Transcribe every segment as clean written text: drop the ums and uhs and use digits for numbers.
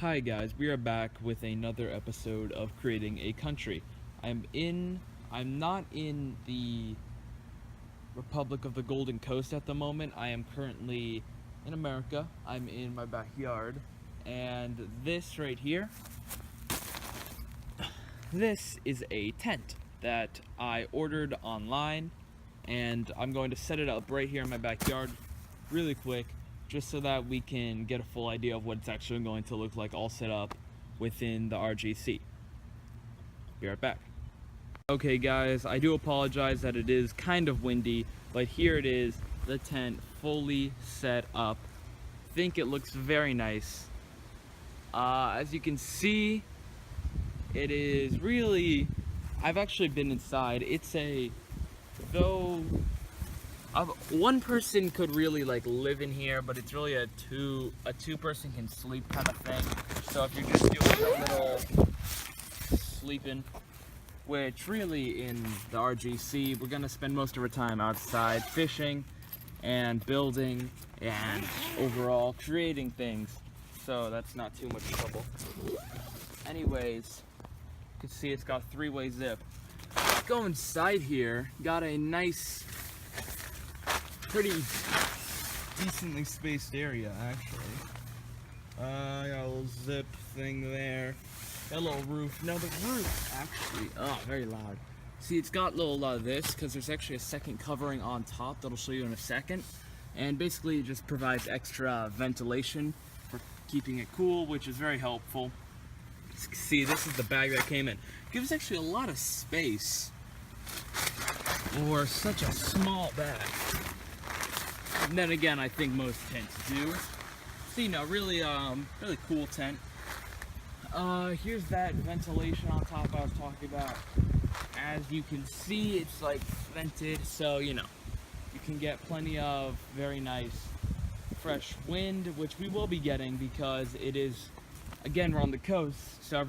Hi guys, we are back with another episode of Creating a Country. I'm not in the Republic of the Golden Coast at the moment. I am currently in America. I'm in my backyard, and this right here, this is a tent that I ordered online, and I'm going to set it up right here in my backyard really quick just so that we can get a full idea of what it's actually going to look like all set up within the RGC. Be right back. Okay guys, I do apologize that it is kind of windy, but here it is, the tent fully set up. I think it looks very nice. As you can see, it is really, I've actually been inside. Though one person could really like live in here, but it's really a two person can sleep kind of thing. So if you're just doing a little sleeping, which really in the RGC we're gonna spend most of our time outside fishing and building and overall creating things, so that's not too much trouble. Anyways, you can see it's got three-way zip. Let's go inside here. Got a nice, pretty decently spaced area actually. Got a little zip thing there. Got a little roof. Now the roof actually, very loud. See, it's got a little this because there's actually a second covering on top that I'll show you in a second. And basically it just provides extra ventilation for keeping it cool, which is very helpful. See, this is the bag that came in. It gives actually a lot of space for such a small bag. And then again, I think most tents do. See, no, really cool tent. Here's that ventilation on top I was talking about. As you can see, it's like vented, so you can get plenty of very nice fresh wind, which we will be getting because it is, again, we're on the coast, so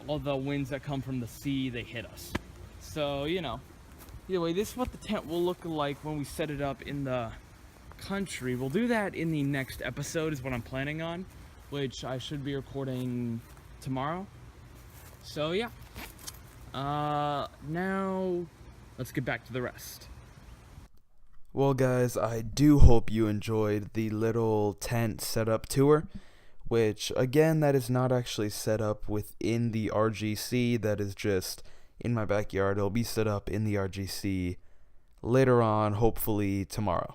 all the winds that come from the sea, they hit us. So, either way, this is what the tent will look like when we set it up in the country. We'll do that in the next episode is what I'm planning on, which I should be recording tomorrow. So yeah, now let's get back to the rest. Well guys, I do hope you enjoyed the little tent setup tour, which again, that is not actually set up within the RGC, that is just in my backyard. It'll be set up in the RGC later on, hopefully tomorrow.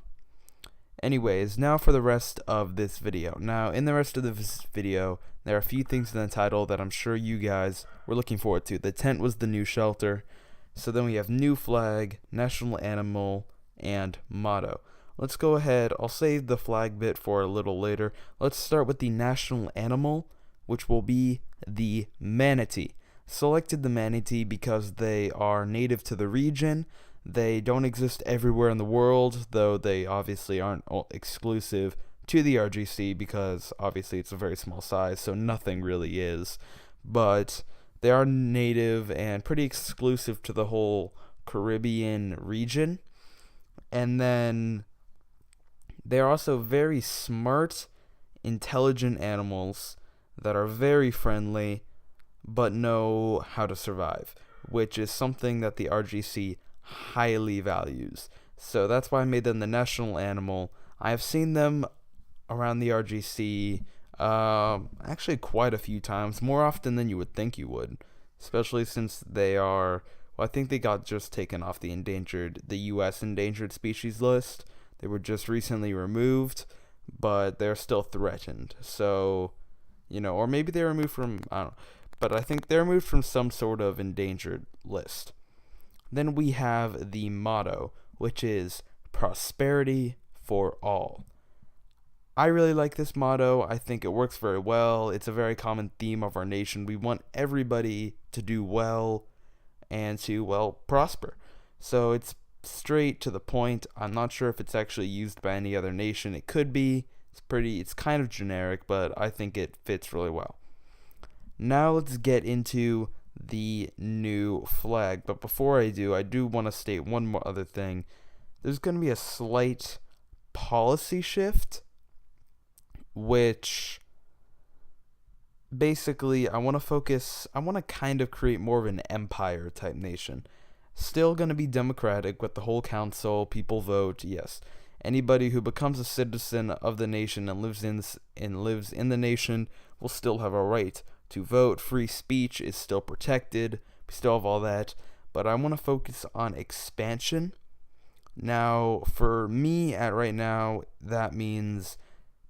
Anyways, now for the rest of this video. Now, in the rest of this video, there are a few things in the title that I'm sure you guys were looking forward to. The tent was the new shelter. So then we have new flag, national animal, and motto. Let's go ahead. I'll save the flag bit for a little later. Let's start with the national animal, which will be the manatee. Selected the manatee because they are native to the region. They don't exist everywhere in the world, though they obviously aren't exclusive to the RGC because obviously it's a very small size, so nothing really is. But they are native and pretty exclusive to the whole Caribbean region. And then they're also very smart, intelligent animals that are very friendly but know how to survive, which is something that the RGC highly values. So that's why I made them the national animal. I have seen them around the RGC actually quite a few times, more often than you would think you would, especially since they are, well, I think they got just taken off the US endangered species list. They were just recently removed, but they're still threatened. So, or maybe they're removed from, I don't know, but I think they're removed from some sort of endangered list. Then we have the motto, which is prosperity for all. I really like this motto. I think it works very well. It's a very common theme of our nation. We want everybody to do well and to, well, prosper. So it's straight to the point. I'm not sure if it's actually used by any other nation. It could be. It's kind of generic, but I think it fits really well. Now let's get into the new flag, but before I do want to state one more other thing. There's going to be a slight policy shift, which basically, I want to kind of create more of an empire type nation. Still going to be democratic with the whole council, people vote, yes. Anybody who becomes a citizen of the nation and lives in the nation will still have a right to vote. Free speech is still protected. We still have all that, but I want to focus on expansion. Now, for me at right now, that means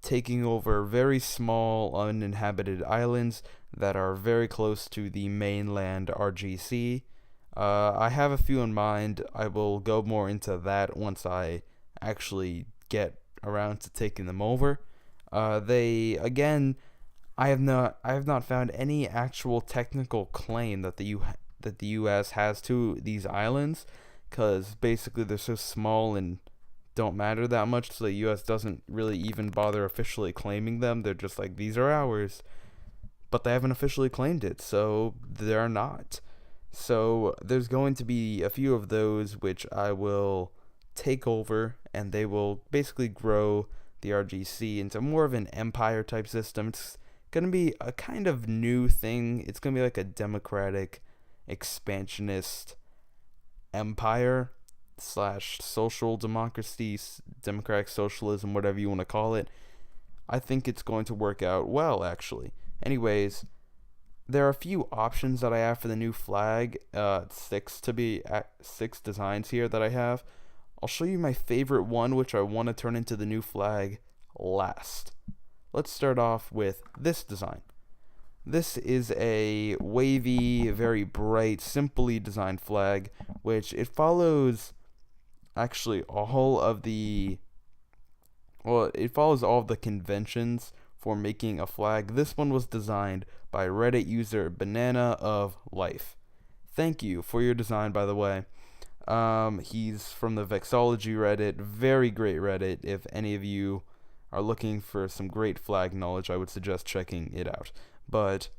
taking over very small uninhabited islands that are very close to the mainland RGC. I have a few in mind. I will go more into that once I actually get around to taking them over. They again, I have not found any actual technical claim that the U.S. has to these islands, because basically they're so small and don't matter that much, so the U.S. doesn't really even bother officially claiming them. They're just like, these are ours, but they haven't officially claimed it, so they're not. So there's going to be a few of those which I will take over, and they will basically grow the RGC into more of an empire type system. It's going to be a kind of new thing. It's going to be like a democratic, expansionist empire slash social democracy, democratic socialism, whatever you want to call it. I think it's going to work out well, actually. Anyways, there are a few options that I have for the new flag. Six designs here that I have. I'll show you my favorite one, which I want to turn into the new flag last. Let's start off with this design. This is a wavy, very bright, simply designed flag, which it follows actually all of the conventions for making a flag. This one was designed by Reddit user Banana of Life. Thank you for your design, by the way. He's from the Vexology Reddit, very great Reddit. If any of you are looking for some great flag knowledge, I would suggest checking it out. But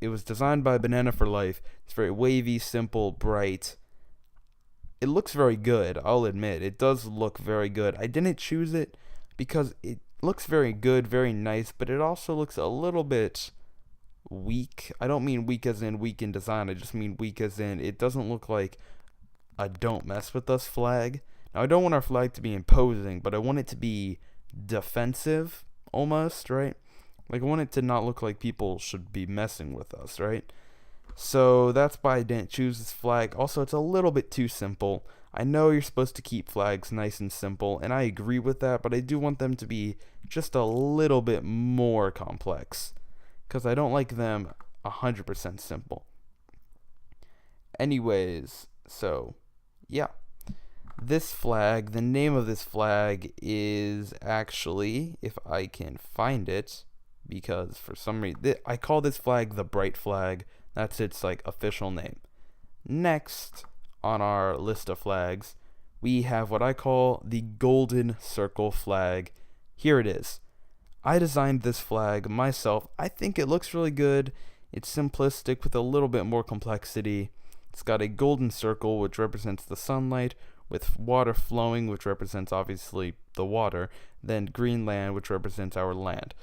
it was designed by Banana for Life. It's very wavy, simple, bright. It looks very good, I'll admit. It does look very good. I didn't choose it because it looks very good, very nice, but it also looks a little bit weak. I don't mean weak as in weak in design. I just mean weak as in it doesn't look like a don't mess with us flag. Now, I don't want our flag to be imposing, but I want it to be defensive almost, right? Like, I want it to not look like people should be messing with us, right? So that's why I didn't choose this flag. Also, it's a little bit too simple. I know you're supposed to keep flags nice and simple, and I agree with that, but I do want them to be just a little bit more complex, because I don't like them 100% simple. Anyways, so, yeah. This flag, the name of this flag is actually, if I can find it, because for some reason, I call this flag the Bright Flag. That's its, like, official name. Next on our list of flags, we have what I call the Golden Circle Flag. Here it is. I designed this flag myself. I think it looks really good. It's simplistic with a little bit more complexity. It's got a golden circle, which represents the sunlight, with water flowing, which represents, obviously, the water, then green land, which represents our land.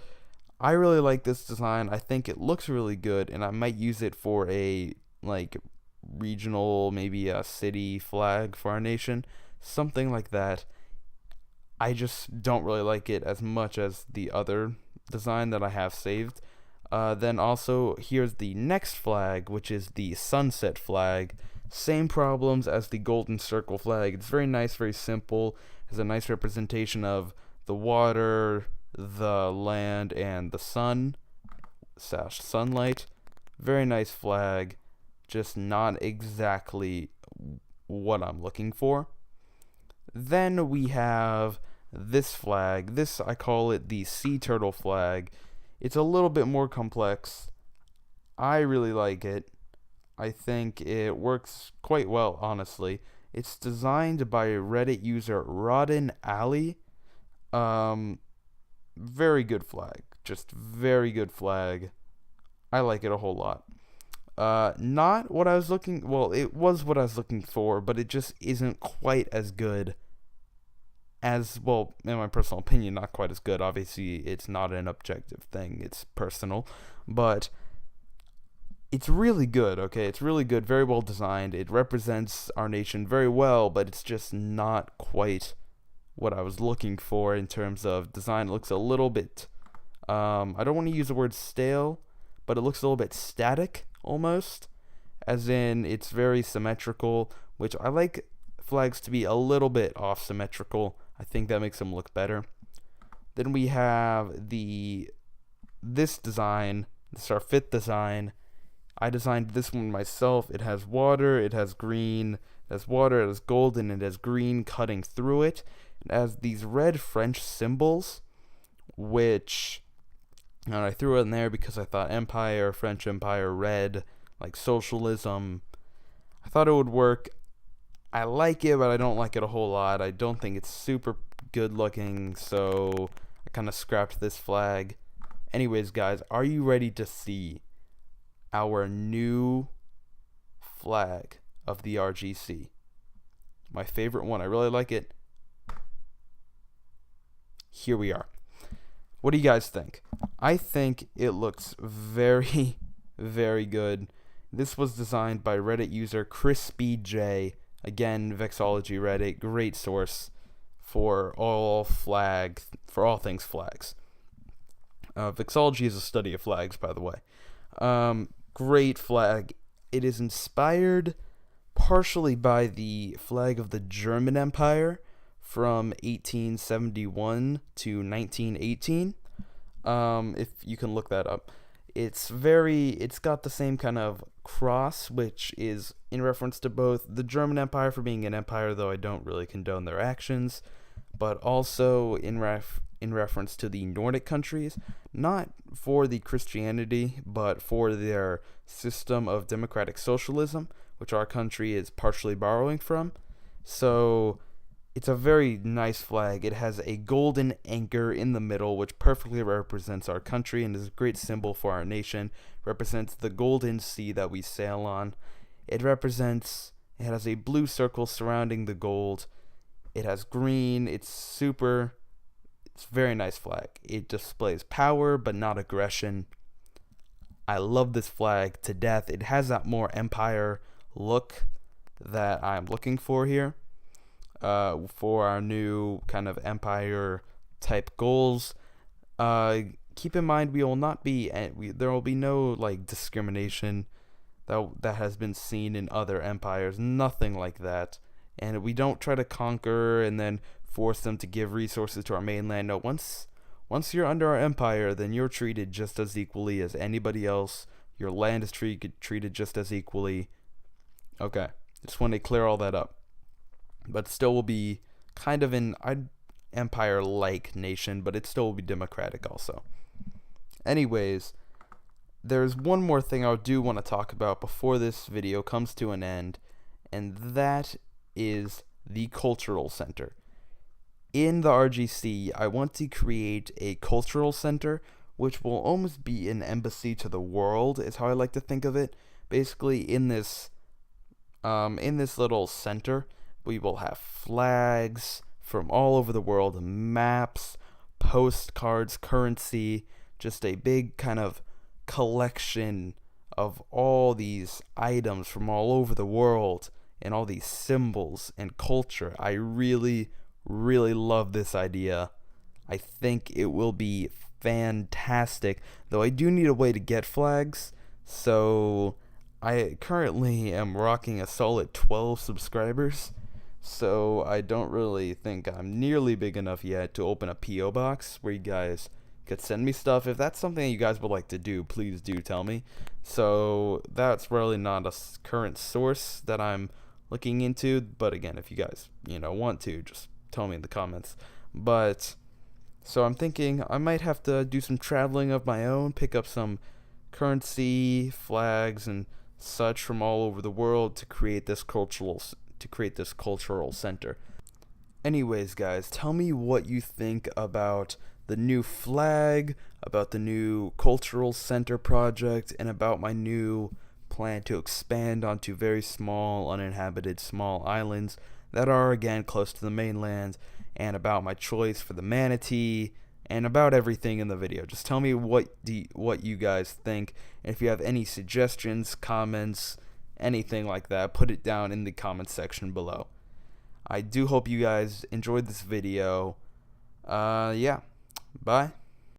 I really like this design. I think it looks really good, and I might use it for a, like, regional, maybe a city flag for our nation, something like that. I just don't really like it as much as the other design that I have saved. Then also, here's the next flag, which is the sunset flag. Same problems as the golden circle flag. It's very nice, very simple. Has a nice representation of the water, the land, and the sun / sunlight. Very nice flag, just not exactly what I'm looking for. Then we have this flag. This, I call it the sea turtle flag. It's a little bit more complex. I really like it. I think it works quite well, honestly. It's designed by Reddit user Rodden Alley. Very good flag. Just very good flag. I like it a whole lot. Not what I was looking... Well, it was what I was looking for, but it just isn't quite as good as well, in my personal opinion, not quite as good. Obviously, it's not an objective thing, it's personal, but it's really good, okay? It's really good, very well designed. It represents our nation very well, but it's just not quite what I was looking for in terms of design. It looks a little bit, I don't want to use the word stale, but it looks a little bit static, almost. As in, it's very symmetrical, which I like flags to be a little bit off symmetrical. I think that makes them look better. Then we have this design, this is our 5th design. I designed this one myself. It has water, it has green, it has water, it has gold, and it has green cutting through it. It has these red French symbols, which, and I threw it in there because I thought Empire, French Empire, red, like socialism. I thought it would work. I like it, but I don't like it a whole lot. I don't think it's super good looking, so I kind of scrapped this flag. Anyways, guys, are you ready to see our new flag of the RGC? My favorite one. I really like it. Here we are. What do you guys think? I think it looks very, very good. This was designed by Reddit user ChrisBJ. Again, Vexology Reddit, great source for all things flags. Vexology is a study of flags, by the way. Great flag. It is inspired partially by the flag of the German Empire from 1871 to 1918. If you can look that up. It's got the same kind of cross, which is in reference to both the German Empire for being an empire, though I don't really condone their actions, but also in reference to the Nordic countries, not for the Christianity, but for their system of democratic socialism, which our country is partially borrowing from. So it's a very nice flag. It has a golden anchor in the middle, which perfectly represents our country and is a great symbol for our nation. It represents the golden sea that we sail on. It has a blue circle surrounding the gold. It has green. It's a very nice flag. It displays power, but not aggression. I love this flag to death. It has that more empire look that I'm looking for here. For our new kind of empire type goals. Keep in mind there will be no like discrimination that has been seen in other empires, nothing like that. And we don't try to conquer and then force them to give resources to our mainland. No, once you're under our empire, then you're treated just as equally as anybody else. Your land is treated just as equally. Okay, just want to clear all that up. But still will be kind of an empire-like nation, but it still will be democratic also. Anyways, there's one more thing I do want to talk about before this video comes to an end, and that is the cultural center. In the RGC, I want to create a cultural center, which will almost be an embassy to the world, is how I like to think of it. Basically, in this little center, we will have flags from all over the world, maps, postcards, currency, just a big kind of collection of all these items from all over the world and all these symbols and culture. I really, really love this idea. I think it will be fantastic, though I do need a way to get flags, so I currently am rocking a solid 12 subscribers. So I don't really think I'm nearly big enough yet to open a P.O. box where you guys could send me stuff. If that's something you guys would like to do, please do tell me. So that's really not a current source that I'm looking into. But again, if you guys, want to, just tell me in the comments. But so I'm thinking I might have to do some traveling of my own, pick up some currency, flags, and such from all over the world to create this cultural center. Anyways, guys, tell me what you think about the new flag, about the new cultural center project, and about my new plan to expand onto very small, uninhabited, small islands that are again close to the mainland, and about my choice for the manatee, and about everything in the video. Just tell me what you guys think. And if you have any suggestions, comments, anything like that, put it down in the comment section below. I do hope you guys enjoyed this video. Yeah, bye.